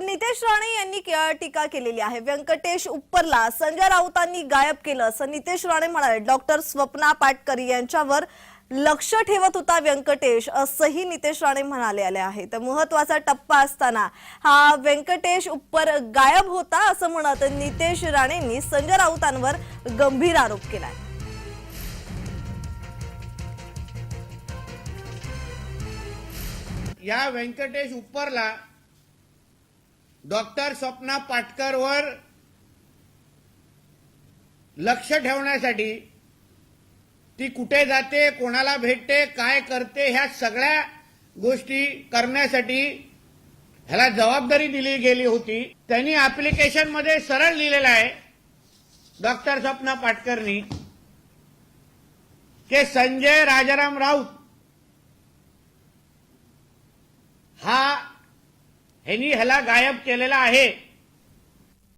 नितेश राणे यांनी टीका केलेली आहे। व्यंकटेश उपरला संजय राऊतांनी गायब केलं असं नितेश राणे म्हणाले। डॉक्टर स्वप्ना पाटकर यांच्यावर लक्ष ठेवत होता व्यंकटेश असंही नितेश राणे म्हणाले आले आहे। तर महत्त्वाचा टप्पा असताना हा व्यंकटेश उप्पर गायब होता असं म्हणत नितेश राणेंनी संजय राऊतांवर गंभीर आरोप केलाय। या व्यंकटेश उपरला डॉक्टर स्वप्ना पाटकरवर लक्ष ठेवण्यासाठी ती कुठे जाते, कोणाला भेटते, काय करते, ह्या सगळ्या गोष्टी करण्यासाठी ह्याला जबाबदारी दिली गेली होती। त्यांनी ऍप्लिकेशन मध्ये सरळ लिहिलेलं आहे डॉक्टर स्वप्ना पाटकरनी की संजय राजाराम राऊत ह्याला गायब केलेला आहे।